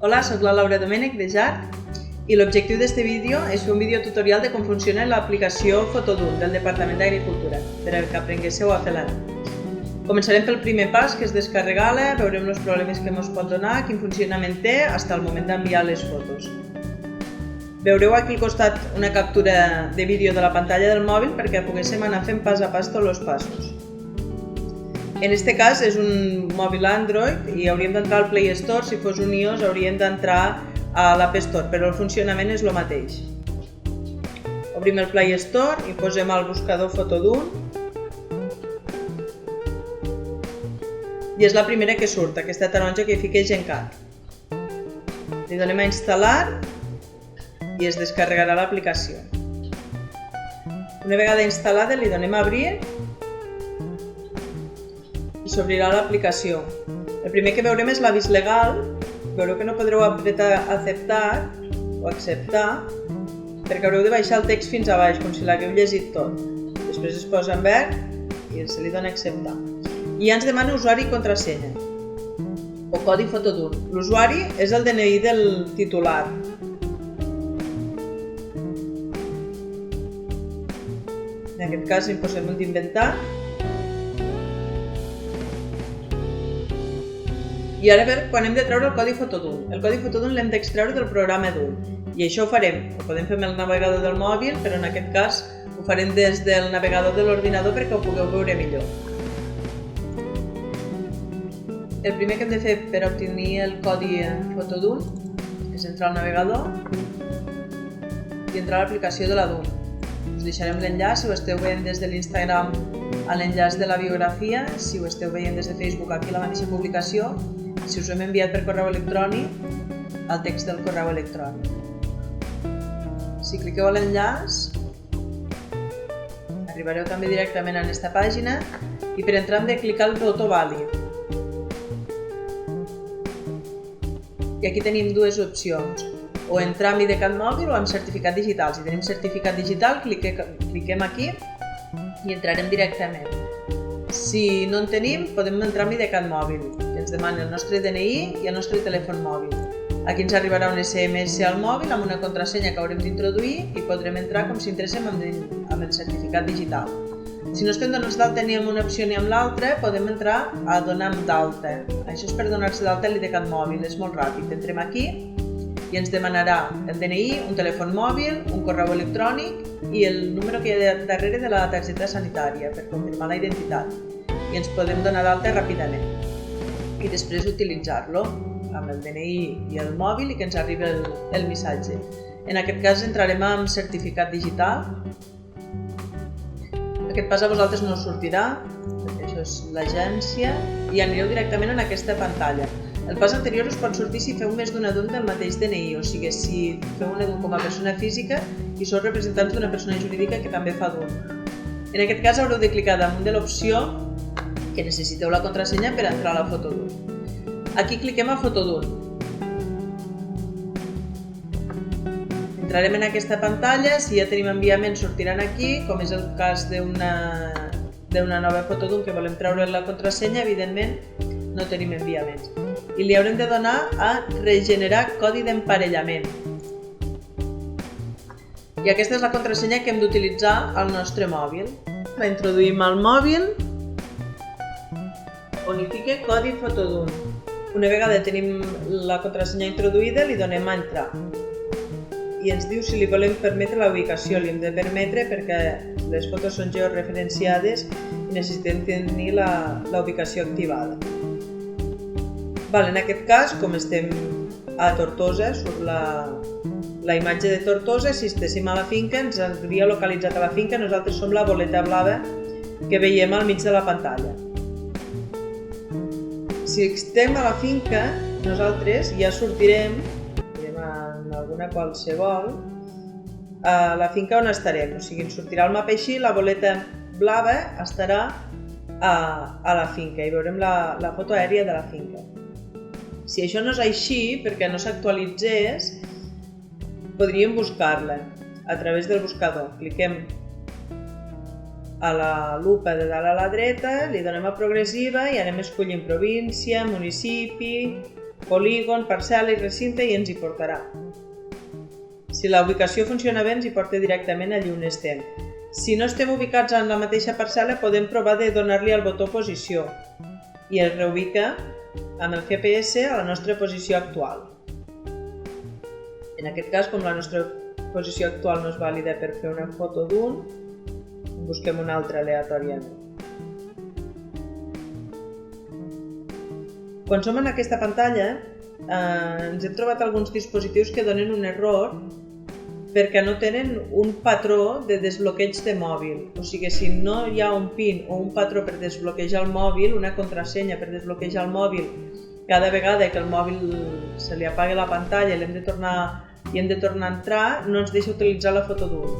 Hola, soc la Laura Domènech de JARC i l'objectiu d'aquest vídeo és fer un vídeo tutorial de com funciona l'aplicació Fotodun del Departament d'Agricultura per a que aprenguéssiu a fer-la. Començarem pel primer pas, que és descarregar-la, veurem els problemes que ens pot donar, quin funcionament té, fins al moment d'enviar les fotos. Veureu aquí al costat una captura de vídeo de la pantalla del mòbil perquè poguéssim anar fent pas a pas tots els passos. En aquest cas és un mòbil Android i hauríem d'entrar al Play Store. Si fos un iOS hauríem d'entrar a l'App Store, però el funcionament és el mateix. Obrim el Play Store i posem al buscador Fotodun. I és la primera que surt, aquesta taronja que hi fica Gencat. Li donem a instal·lar i es descarregarà l'aplicació. Una vegada instal·lada li donem a obrir i s'obrirà l'aplicació. El primer que veurem és l'avís legal. Veureu que no podreu apretar acceptar o acceptar perquè haureu de baixar el text fins a baix, com si l'hagueu llegit tot. Després es posa en verd i se li dona a acceptar. I ja ens demana usuari i contrasenya o codi Fotodun. L'usuari és el DNI del titular. En aquest cas hi posem el d'inventar. I ara quan hem de treure el codi Fotodun. El codi Fotodun l'hem d'extreure del programa Dun. I això ho farem. Ho podem fer amb el navegador del mòbil, però en aquest cas ho farem des del navegador de l'ordinador perquè ho pugueu veure millor. El primer que hem de fer per obtenir el codi Fotodun és entrar al navegador i entrar a l'aplicació de la Dun. Us deixarem l'enllaç, si ho esteu veient des de l'Instagram, a l'enllaç de la biografia, si ho esteu veient des de Facebook, aquí a la mateixa publicació. Si us hem enviat per correu electrònic, el text del correu electrònic. Si cliqueu a l'enllaç, arribareu també directament a aquesta pàgina i per entrar hem de clicar el botó vàlid. I aquí tenim dues opcions, o entrar amb IDCAT mòbil o amb certificat digital. Si tenim certificat digital, cliquem aquí i entrarem directament. Si no en tenim, podem entrar amb IDCAT mòbil. Ens demana el nostre DNI i el nostre telèfon mòbil. Aquí ens arribarà un SMS al mòbil amb una contrasenya que haurem d'introduir i podrem entrar com si entréssim amb el certificat digital. Si no estem donats d'alta ni amb una opció ni amb l'altra, podem entrar a donar d'alta. Això és per donar-se d'alta l'IDCAT mòbil, és molt ràpid. Entrem aquí i ens demanarà el DNI, un telèfon mòbil, un correu electrònic i el número que hi ha darrere de la targeta sanitària per confirmar la identitat. I ens podem donar d'alta ràpidament. I després utilitzar-lo amb el DNI i el mòbil i que ens arribi el missatge. En aquest cas entrarem amb certificat digital. Aquest pas a vosaltres no us sortirà, perquè això és l'agència, i anireu directament en aquesta pantalla. El pas anterior us pot sortir si feu més d'una DUN del mateix DNI, o sigui, si feu una DUN com a persona física i sou representants d'una persona jurídica que també fa DUN. En aquest cas haureu de clicar damunt de l'opció que necessiteu la contrasenya per entrar a la Fotodun. Aquí cliquem a Fotodun. Entrarem en aquesta pantalla, si ja tenim enviaments sortiran aquí, com és el cas d'una nova Fotodun que volem treure la contrasenya, evidentment no tenim enviaments. I li haurem de donar a regenerar codi d'emparellament. I aquesta és la contrasenya que hem d'utilitzar al nostre mòbil. La introduïm al mòbil, on hi fica codi Fotodun. Una vegada tenim la contrasenya introduïda, li donem a entrar. I ens diu si li volem permetre la ubicació. Li hem de permetre perquè les fotos són georreferenciades i necessitem tenir la ubicació activada. En aquest cas, com estem a Tortosa, surt la imatge de Tortosa. Si estéssim a la finca, ens hauria localitzat a la finca. Nosaltres som la boleta blava que veiem al mig de la pantalla. Si estem a la finca, nosaltres ja sortirem, en alguna qualsevol, a la finca on estarem. O sigui, ens sortirà el mapa així, la boleta blava estarà a la finca i veurem la foto aèria de la finca. Si això no és així, perquè no s'actualitzés, podríem buscar-la a través del buscador. Cliquem a la lupa de dalt a la dreta, li donem a progressiva i anem escollint província, municipi, polígon, parcel·la i recinte i ens hi portarà. Si la ubicació funciona bé, ens hi porta directament allí on estem. Si no estem ubicats en la mateixa parcel·la, podem provar de donar-li al botó posició i es reubica amb el GPS a la nostra posició actual. En aquest cas, com la nostra posició actual no és vàlida per fer una foto d'un, busquem una altra aleatòriament. Quan som en aquesta pantalla, ens hem trobat alguns dispositius que donen un error perquè no tenen un patró de desbloqueig de mòbil. O sigui, si no hi ha un PIN o un patró per desbloquejar el mòbil, una contrasenya per desbloquejar el mòbil, cada vegada que el mòbil se li apaga la pantalla i hem de tornar a entrar, no ens deixa utilitzar la foto d'un.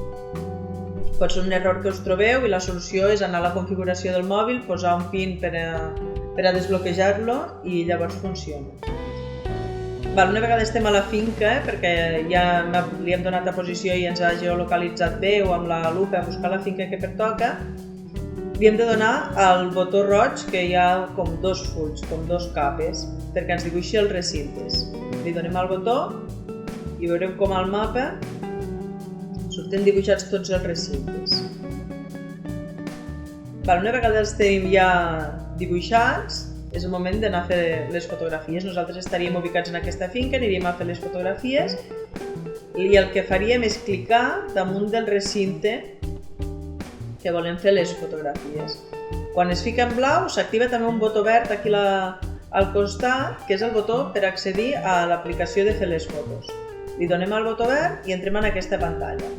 Pot ser un error que us trobeu i la solució és anar a la configuració del mòbil, posar un PIN per a desbloquejar-lo i llavors funciona. Una vegada estem a la finca, perquè ja li hem donat a posició i ens ha geolocalitzat bé o amb la lupa a buscar la finca que pertoca, li hem de donar al botó roig que hi ha com dos fulls, com dos capes, perquè ens dibuixi els recintes. Li donem al botó i veurem com al mapa surten dibuixats tots els recintes. Una vegada els tenim ja dibuixats, és el moment d'anar a fer les fotografies. Nosaltres estaríem ubicats en aquesta finca, aniríem a fer les fotografies i el que faríem és clicar damunt del recinte que volem fer les fotografies. Quan es fica en blau, s'activa també un botó verd aquí al costat, que és el botó per accedir a l'aplicació de fer les fotos. Li donem al botó verd i entrem en aquesta pantalla.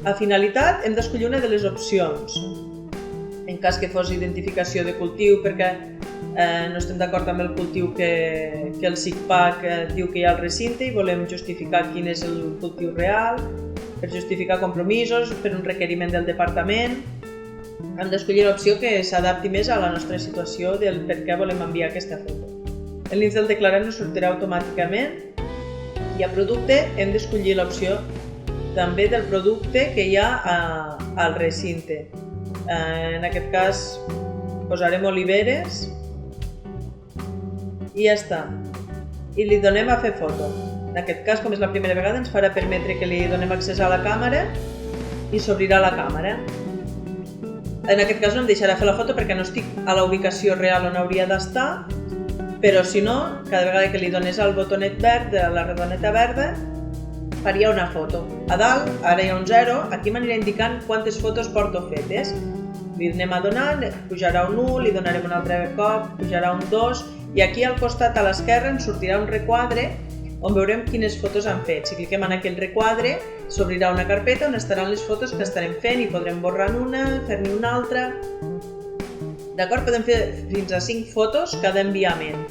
A finalitat hem d'escollir una de les opcions. En cas que fos identificació de cultiu perquè no estem d'acord amb el cultiu que el SICPAC diu que hi ha al recinte i volem justificar quin és el cultiu real, per justificar compromisos, per un requeriment del departament. Hem d'escollir l'opció que s'adapti més a la nostra situació del per què volem enviar aquesta foto. L'índex del declarant ens sortirà automàticament i a producte hem d'escollir l'opció també del producte que hi ha al recinte. En aquest cas posarem oliveres i ja està. I li donem a fer foto. En aquest cas, com és la primera vegada, ens farà permetre que li donem accés a la càmera i s'obrirà la càmera. En aquest cas no em deixarà fer la foto perquè no estic a la ubicació real on hauria d'estar, però si no, cada vegada que li donés al botonet verd, a la redoneta verda, faria una foto. A dalt, ara hi ha un 0, aquí m'anirà indicant quantes fotos porto fetes. Li anem a donar, pujarà un 1, li donarem un altre cop, pujarà un 2, i aquí al costat a l'esquerra ens sortirà un requadre on veurem quines fotos han fet. Si cliquem en aquell requadre, s'obrirà una carpeta on estaran les fotos que estarem fent i podrem borrar una, fer-ne una altra. D'acord? Podem fer fins a 5 fotos cada enviament.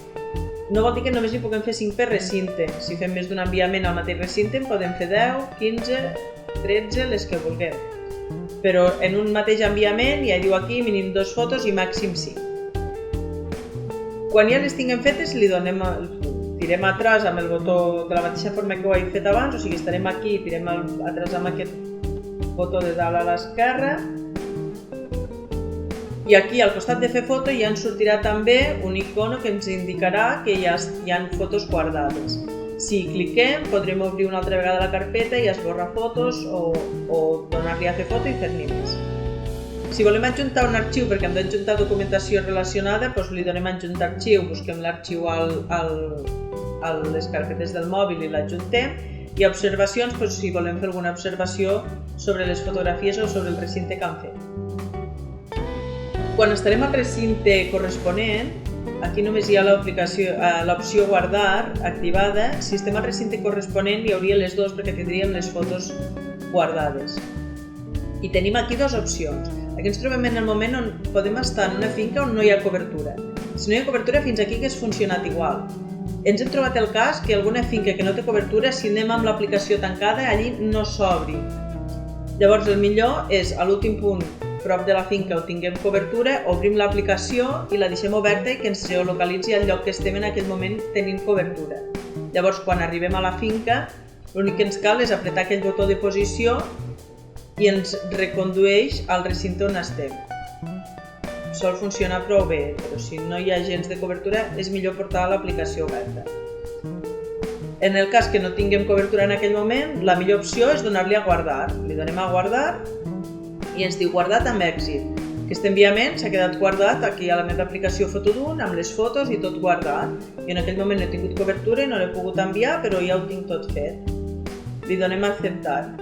No vol dir que només hi puguem fer 5 per recinte. Si fem més d'un enviament al mateix recinte en podem fer 10, 15, 13, les que vulguem. Però en un mateix enviament, ja diu aquí, mínim 2 fotos i màxim 5. Quan ja les tinguem fetes, tirem atrás amb el botó de la mateixa forma que ho he fet abans, o sigui, estarem aquí i tirem atrás amb aquest botó de dalt a l'esquerra. I aquí al costat de fer foto ja ens sortirà també un icono que ens indicarà que ja hi ha fotos guardades. Si cliquem podrem obrir una altra vegada la carpeta i esborrar fotos o donar-li a fer foto i fer-n'hi més. Si volem adjuntar un arxiu perquè hem d'adjuntar documentació relacionada, doncs li donem a adjuntar arxiu, busquem l'arxiu a les carpetes del mòbil i l'adjuntem. I observacions, doncs, si volem fer alguna observació sobre les fotografies o sobre el recinte que han fet. Quan estarem al recinte corresponent, aquí només hi ha l'opció guardar activada. Si estem al recinte corresponent hi hauria les dues perquè tindríem les fotos guardades. I tenim aquí dues opcions. Aquí ens trobem en el moment on podem estar en una finca on no hi ha cobertura. Si no hi ha cobertura, fins aquí hagués funcionat igual. Ens hem trobat el cas que alguna finca que no té cobertura, si anem amb l'aplicació tancada, allí no s'obri. Llavors el millor és a l'últim punt prop de la finca on tinguem cobertura, obrim l'aplicació i la deixem oberta i que ens geolocalitzi al lloc que estem en aquell moment tenint cobertura. Llavors, quan arribem a la finca, l'únic que ens cal és apretar aquell botó de posició i ens recondueix al recinte on estem. Sol funcionar prou bé, però si no hi ha gens de cobertura és millor portar l'aplicació oberta. En el cas que no tinguem cobertura en aquell moment, la millor opció és donar-li a guardar. Li donem a guardar i ens diu guardat amb èxit. Aquest enviament s'ha quedat guardat aquí a la meva aplicació Fotodun amb les fotos i tot guardat. I en aquell moment no he tingut cobertura i no l'he pogut enviar, però ja ho tinc tot fet. Li donem a acceptar.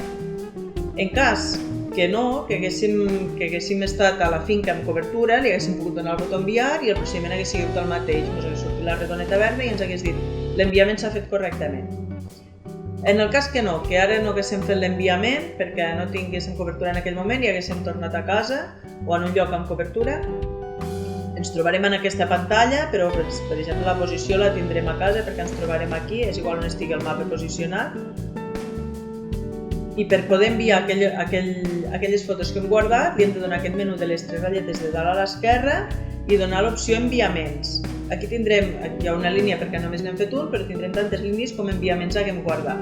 En cas que no, que haguéssim estat a la finca amb cobertura, li haguéssim pogut donar el botó enviar i el procediment hagués sigut el mateix. Ens hagués sortit la redoneta verda i ens hagués dit l'enviament s'ha fet correctament. En el cas que no, que ara no haguéssim fet l'enviament perquè no tinguéssim cobertura en aquell moment i haguéssim tornat a casa o en un lloc amb cobertura, ens trobarem en aquesta pantalla, però per exemple la posició la tindrem a casa perquè ens trobarem aquí, és igual on estigui el mapa posicionat. I per poder enviar aquelles fotos que hem guardat, li hem de donar aquest menú de les 3 ratlletes de dalt a l'esquerra i donar l'opció enviaments. Aquí tindrem, hi ha una línia perquè només n'hem fet un, però tindrem tantes línies com enviaments haguem guardat.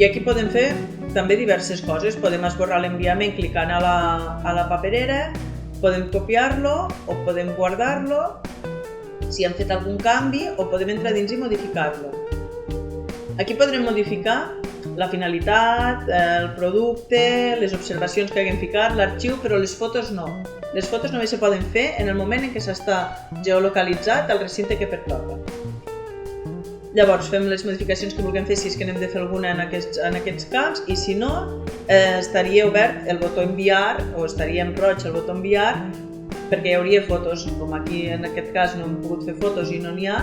I aquí podem fer també diverses coses. Podem esborrar l'enviament clicant a la paperera, podem copiar-lo o podem guardar-lo si hem fet algun canvi o podem entrar dins i modificar-lo. Aquí podrem modificar la finalitat, el producte, les observacions que haguem ficat, l'arxiu, però les fotos no. Les fotos només se poden fer en el moment en què s'està geolocalitzat al recinte que pertoca. Llavors fem les modificacions que vulguem fer si és que n'hem de fer alguna en aquests camps i si no, estaria obert el botó enviar o estaria en roig el botó enviar perquè hi hauria fotos, com aquí en aquest cas no hem pogut fer fotos i no n'hi ha,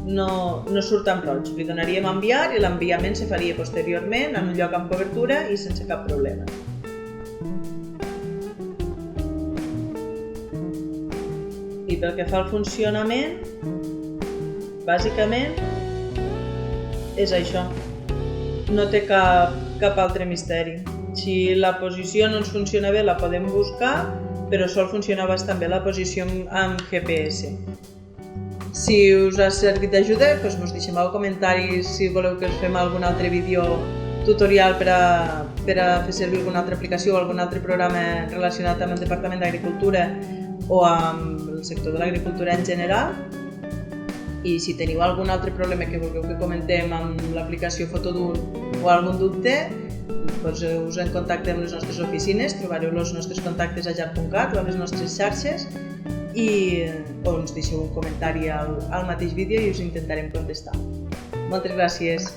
no surt en roig. Li donaríem a enviar i l'enviament se faria posteriorment en un lloc amb cobertura i sense cap problema. I pel que fa al funcionament, bàsicament és això. No té cap altre misteri. Si la posició no ens funciona bé la podem buscar, però sol funcionar bastant bé la posició amb GPS. Si us ha servit d'ajuda, doncs ens deixeu comentaris si voleu que us fem algun altre vídeo tutorial per a fer servir alguna altra aplicació o algun altre programa relacionat amb el Departament d'Agricultura o amb el sector de l'agricultura en general. I si teniu algun altre problema que vulgueu que comentem amb l'aplicació Fotodun o algun dubte, poseu-vos en contacte amb les nostres oficines, trobareu els nostres contactes a jar.cat o a les nostres xarxes o ens deixeu un comentari al mateix vídeo i us intentarem contestar. Moltes gràcies!